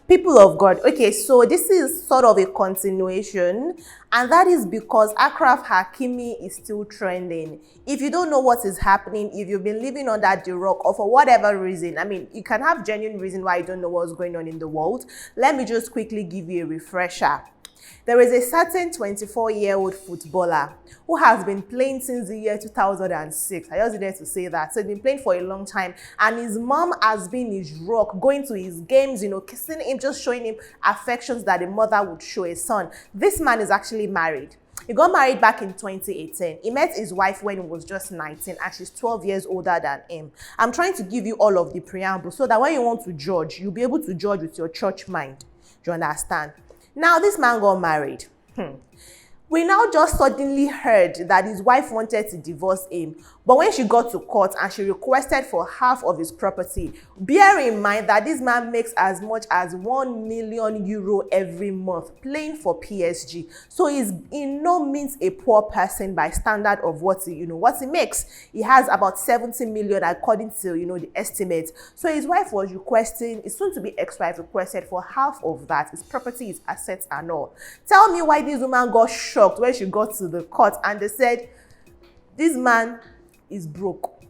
People of God, okay, so this is sort of a continuation, and that is because Achraf Hakimi is still trending. If you don't know what is happening, if you've been living under the rock, or for whatever reason, I mean, you can have genuine reason why you don't know what's going on in the world. Let me just quickly give you a refresher. There is a certain 24-year-old footballer who has been playing since the year 2006. I just needed to say that. So he's been playing for a long time, and his mom has been his rock, going to his games, kissing him, just showing him affections that a mother would show a son. This man is actually married. He got married back in 2018. He met his wife when he was just 19, and she's 12 years older than him. I'm trying to give you all of the preamble so that when you want to judge, you'll be able to judge with your church mind. Do you understand? Now, this man got married. We now just suddenly heard that his wife wanted to divorce him. But when she got to court and she requested for half of his property, bear in mind that this man makes as much as €1 million every month playing for PSG. So he's in no means a poor person by standard of what he makes. He has about 70 million according to, the estimate. So his wife was requesting, his soon-to-be ex-wife requested for half of that, his property, his assets and all. Tell me why this woman got shocked when she got to the court and they said, this man is broke.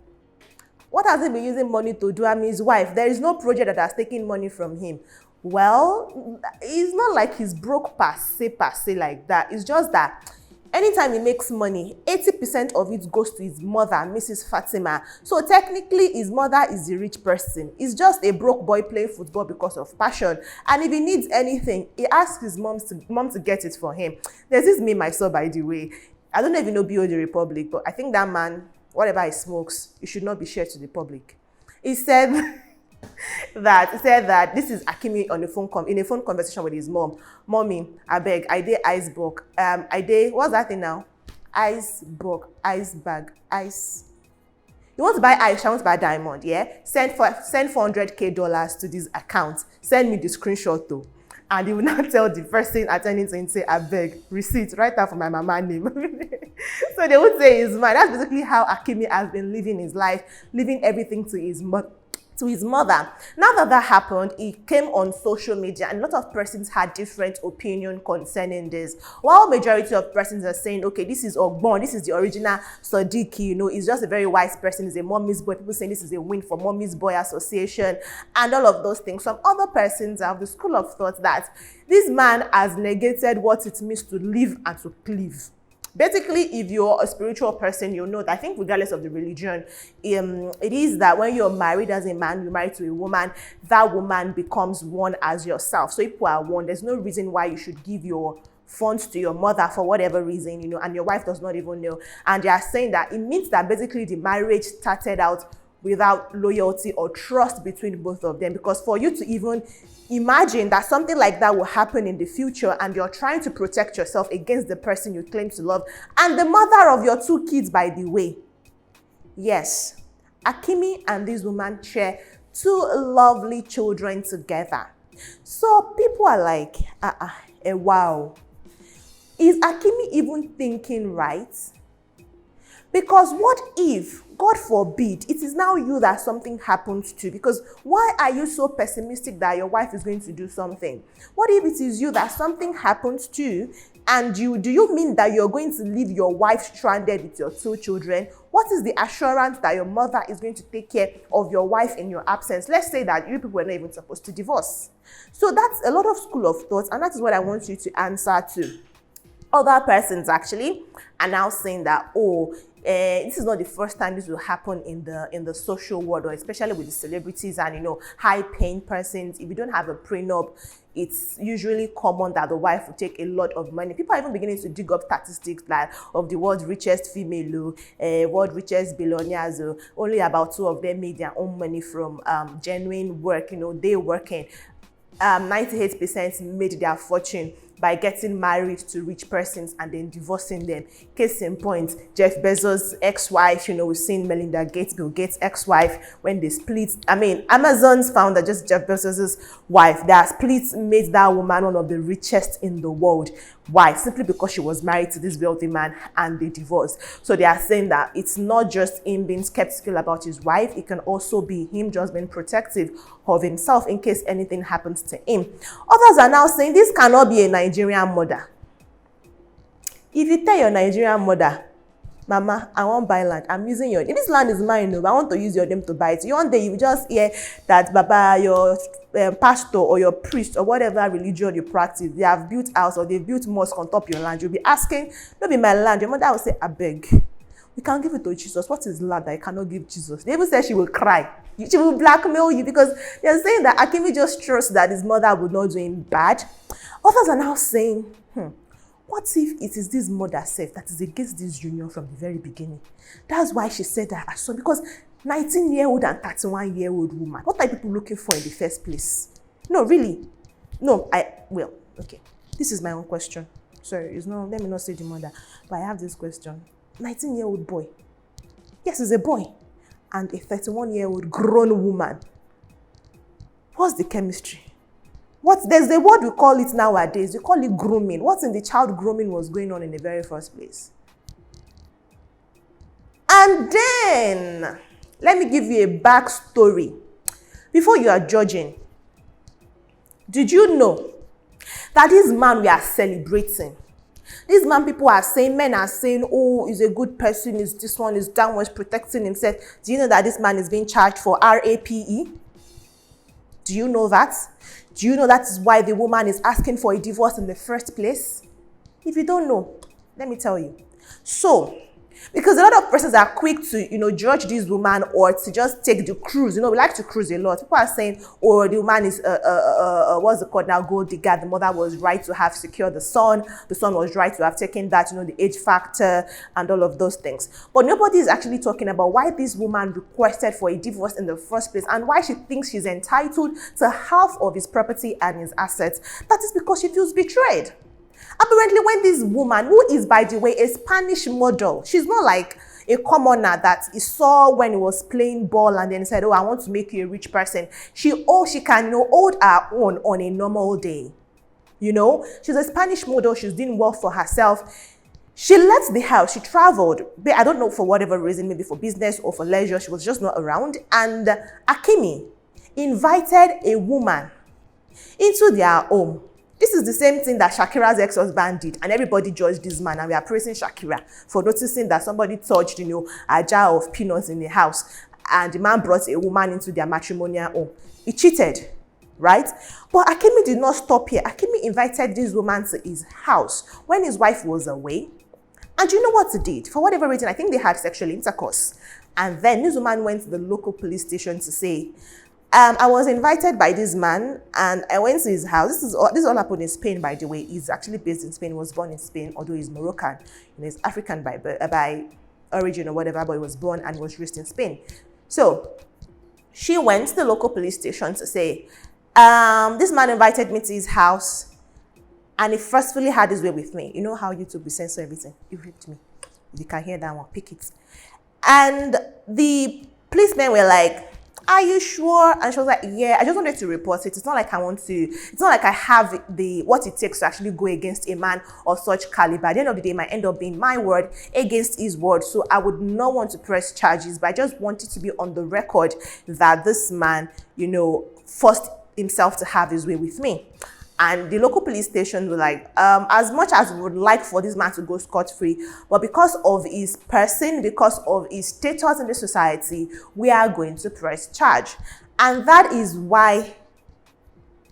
What has he been using money to do? I mean, his wife, there is no project that has taken money from him. Well, it's not like he's broke per se like that. It's just that anytime he makes money, 80% of it goes to his mother, Mrs. Fatima. So technically, his mother is a rich person. He's just a broke boy playing football because of passion. And if he needs anything, he asks his mom to get it for him. There's this meme I saw, by the way. I don't know if you know BO the Republic, but I think that man, whatever he smokes, it should not be shared to the public. He said that this is Hakimi on in a phone conversation with his mom. Mommy, I beg, I did ice book. What's that thing now? Ice book, ice bag, ice. You want to buy ice, I want to buy diamond, yeah? Send $400K to this account. Send me the screenshot though. And he will now tell the first thing attending to him, say, I beg, receipt, write that for my mama name. So they would say his man. That's basically how Hakimi has been living his life, living everything to his mother. Now that happened, he came on social media and a lot of persons had different opinion concerning this. While majority of persons are saying, okay, this is Ogbon, this is the original Sadiq, he's just a very wise person, he's a mommy's boy. People saying this is a win for Mommy's Boy Association and all of those things. Some other persons have the school of thought that this man has negated what it means to live and to cleave. Basically, if you're a spiritual person, you'll know that I think regardless of the religion, it is that when you're married as a man, you're married to a woman, that woman becomes one as yourself. So if you are one, there's no reason why you should give your funds to your mother for whatever reason, and your wife does not even know. And they are saying that it means that basically the marriage started out without loyalty or trust between both of them. Because for you to even imagine that something like that will happen in the future and you're trying to protect yourself against the person you claim to love and the mother of your 2 kids, by the way. Yes, Hakimi and this woman share 2 lovely children together. So people are like, wow. Is Hakimi even thinking right? Because what if, God forbid, it is now you that something happens to? Because why are you so pessimistic that your wife is going to do something? What if it is you that something happens to, and do you mean that you're going to leave your wife stranded with your 2 children? What is the assurance that your mother is going to take care of your wife in your absence? Let's say that you people were not even supposed to divorce. So that's a lot of school of thought, and that is what I want you to answer to. Other persons actually are now saying that, this is not the first time this will happen in the social world, or especially with the celebrities and high-paying persons. If you don't have a prenup, it's usually common that the wife will take a lot of money. People are even beginning to dig up statistics like of the world's richest female, world richest billionaires. Only about 2 of them made their own money from genuine work. They working. 98% made their fortune by getting married to rich persons and then divorcing them. Case in point, Jeff Bezos' ex-wife, we've seen Melinda Gates, Bill Gates' ex-wife, when they split. I mean, Amazon's founder, just Jeff Bezos' wife, their split made that woman one of the richest in the world. Why? Simply because she was married to this wealthy man and they divorced. So they are saying that it's not just him being skeptical about his wife, it can also be him just being protective of himself in case anything happens to him. Others are now saying this cannot be a Nigerian mother. If you tell your Nigerian mother, Mama, I want buy land, I'm using your name. This land is mine, no, but I want to use your name to buy it. One day you just hear that Baba, your pastor or your priest or whatever religion you practice, they have built house or they built mosque on top of your land. You'll be asking, no be my land. Your mother will say, I beg, we can't give it to Jesus. What is land that I cannot give Jesus? They even say she will cry. She will blackmail you because they're saying that Hakimi just trusts that his mother would not do him bad. Others are now saying, what if it is this mother self that is against this union from the very beginning? That's why she said that her son, because 19-year-old and 31-year-old woman, what are people looking for in the first place? No, really. No, okay. This is my own question. Sorry, let me not say the mother, but I have this question. 19-year-old boy. Yes, he's a boy. And a 31-year-old grown woman. What's the chemistry? There's a word we call it nowadays. We call it grooming. What in the child grooming was going on in the very first place? And then, let me give you a backstory. Before you are judging, did you know that this man we are celebrating, this man people are saying, men are saying, oh, he's a good person, is this one, is that one, is protecting himself. Do you know that this man is being charged for RAPE? Do you know that? Do you know that is why the woman is asking for a divorce in the first place? If you don't know, let me tell you. So, because a lot of persons are quick to, judge this woman or to just take the cruise. We like to cruise a lot. People are saying, oh, the woman is, what's it called now, gold digger. The mother was right to have secured the son. The son was right to have taken that, the age factor and all of those things. But nobody is actually talking about why this woman requested for a divorce in the first place and why she thinks she's entitled to half of his property and his assets. That is because she feels betrayed. Apparently, when this woman, who is, by the way, a Spanish model, she's not like a commoner that he saw when he was playing ball and then said, oh, I want to make you a rich person. She can hold her own on a normal day. She's a Spanish model. She's doing well for herself. She left the house. She traveled. I don't know, for whatever reason, maybe for business or for leisure. She was just not around. And Hakimi invited a woman into their home. This is the same thing that Shakira's ex-husband did, and everybody judged this man, and we are praising Shakira for noticing that somebody touched, a jar of peanuts in the house, and the man brought a woman into their matrimonial home. He cheated, right? But Hakimi did not stop here. Hakimi invited this woman to his house when his wife was away, and you know what he did? For whatever reason, I think they had sexual intercourse, and then this woman went to the local police station to say, I was invited by this man and I went to his house. This all happened in Spain, by the way. He's actually based in Spain. He was born in Spain, although he's Moroccan. He's African by origin or whatever, but he was born and was raised in Spain. So she went to the local police station to say, this man invited me to his house and he forcefully had his way with me. You know how YouTube will censor everything? You ripped me. If you can hear that one, pick it. And the policemen were like, are you sure? And she was like, yeah, I just wanted to report it. It's not like I have what it takes to actually go against a man of such caliber. At the end of the day, it might end up being my word against his word. So I would not want to press charges, but I just wanted to be on the record that this man, forced himself to have his way with me. And the local police station were like, as much as we would like for this man to go scot-free, but because of his person, because of his status in the society, we are going to press charge. And that is why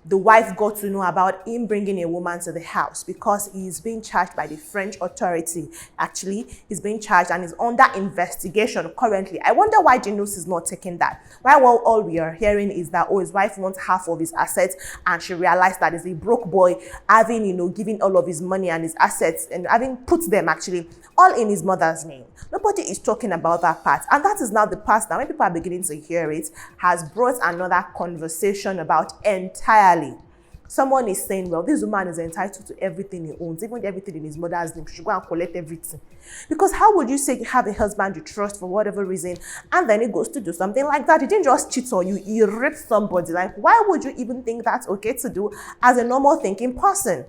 the wife got to know about him bringing a woman to the house, because he is being charged by the French authority. Actually, he's being charged and is under investigation currently. I wonder why the news is not taking that. Why all we are hearing is that, his wife wants half of his assets, and she realized that he's a broke boy, having, giving all of his money and his assets and having put them actually all in his mother's name. Nobody is talking about that part. And that is now the part that when people are beginning to hear it, has brought another conversation about entirely. someone is saying, well, this woman is entitled to everything he owns, even everything in his mother's name. She should go and collect everything. Because how would you say you have a husband you trust for whatever reason, and then he goes to do something like that? He didn't just cheat on you, he raped somebody. Like, why would you even think that's okay to do as a normal thinking person?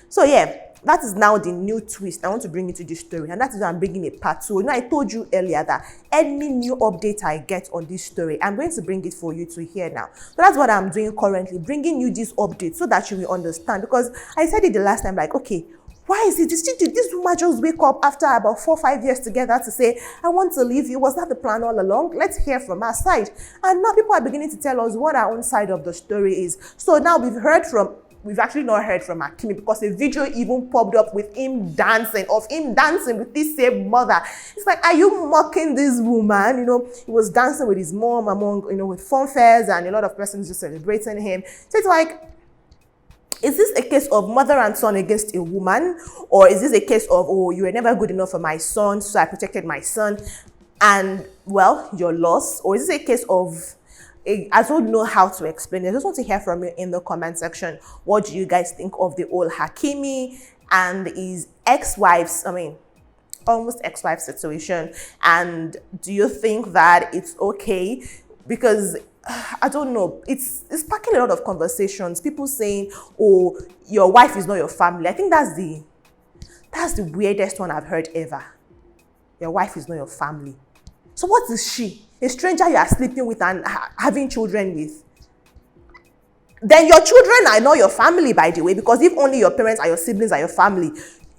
So yeah, that is now the new twist I want to bring into this story, and that is why I'm bringing a part 2. You know, I told you earlier that any new update I get on this story, I'm going to bring it for you to hear now. So that's what I'm doing currently, bringing you this update so that you will understand. Because I said it the last time, like, okay, why is it? Did this woman just wake up after about 4 or 5 years together to say, I want to leave you? Was that the plan all along? Let's hear from our side. And now people are beginning to tell us what our own side of the story is. So now we've actually not heard from Hakimi, because a video even popped up with him dancing with this same mother. It's like, are you mocking this woman? You know, he was dancing with his mom among, you know, with fanfares and a lot of persons just celebrating him. So it's like, is this a case of mother and son against a woman? Or is this a case of, oh, you were never good enough for my son, so I protected my son, and, well, you're lost? Or is this a case of, I don't know how to explain it. I just want to hear from you in the comment section. What do you guys think of the old Hakimi and his ex-wife's, almost ex-wife situation? And do you think that it's okay? Because I don't know, it's sparking a lot of conversations. People saying, oh, your wife is not your family. I think that's the weirdest one I've heard ever. Your wife is not your family. So what is she? A stranger you are sleeping with and having children with? Then your children are not your family, by the way, because if only your parents or your siblings are your family,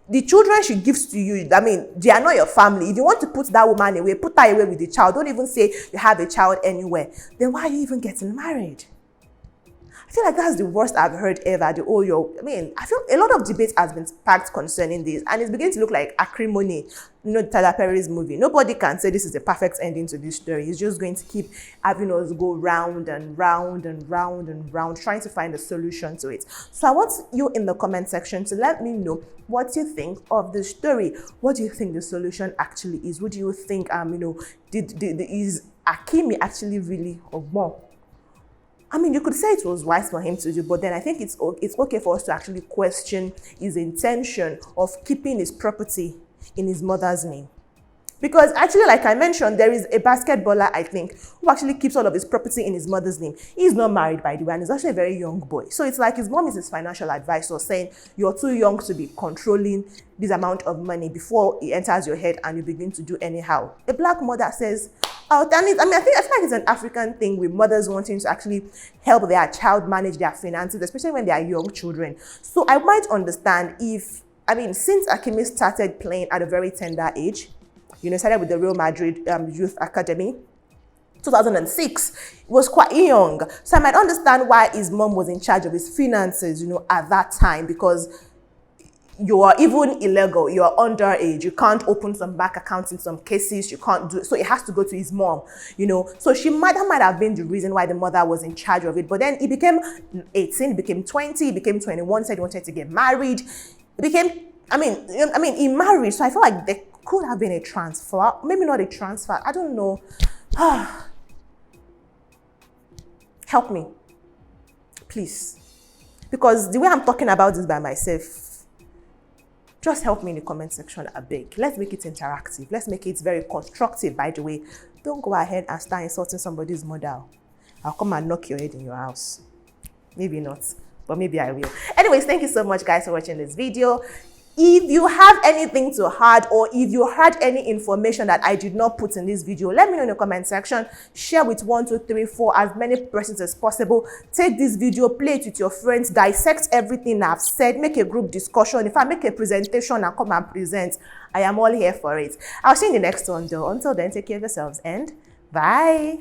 the children she gives to you, they are not your family. If you want to put that woman away, put her away with the child. Don't even say you have a child anywhere. Then why are you even getting married? I feel like that's the worst I've heard ever. I feel a lot of debate has been sparked concerning this, and it's beginning to look like acrimony. You know, Tyler Perry's movie. Nobody can say this is a perfect ending to this story. It's just going to keep having us go round and round and round and round, trying to find a solution to it. So I want you in the comment section to let me know what you think of the story. What do you think the solution actually is? What do you think, is Hakimi actually really or more? You could say it was wise for him to do, but then I think it's okay for us to actually question his intention of keeping his property in his mother's name. Because actually, like I mentioned, there is a basketballer, I think, who actually keeps all of his property in his mother's name. He's not married, by the way, and he's actually a very young boy. So it's like his mom is his financial advisor, saying, you're too young to be controlling this amount of money before it enters your head and you begin to do anyhow. A black mother says, I feel like it's an African thing with mothers wanting to actually help their child manage their finances, especially when they are young children. So I might understand if, since Hakimi started playing at a very tender age, started with the Real Madrid Youth Academy, 2006, he was quite young. So I might understand why his mom was in charge of his finances, at that time, because you are even illegal, you are underage, you can't open some bank accounts in some cases, you can't do, so it has to go to his mom, So that might have been the reason why the mother was in charge of it. But then he became 18, he became 20, he became 21, said he wanted to get married. He married, so I feel like there could have been a transfer, maybe not a transfer, I don't know. Help me, please. Because the way I'm talking about this by myself, just help me in the comment section, I beg. Let's make it interactive. Let's make it very constructive, by the way. Don't go ahead and start insulting somebody's mother. I'll come and knock your head in your house. Maybe not, but maybe I will. Anyways, thank you so much, guys, for watching this video. If you have anything to add, or if you had any information that I did not put in this video, let me know in the comment section. Share with 1, 2, 3, 4, as many persons as possible. Take this video, play it with your friends, dissect everything I've said, make a group discussion. If I make a presentation and come and present, I am all here for it. I'll see you in the next one though. Until then, take care of yourselves and bye.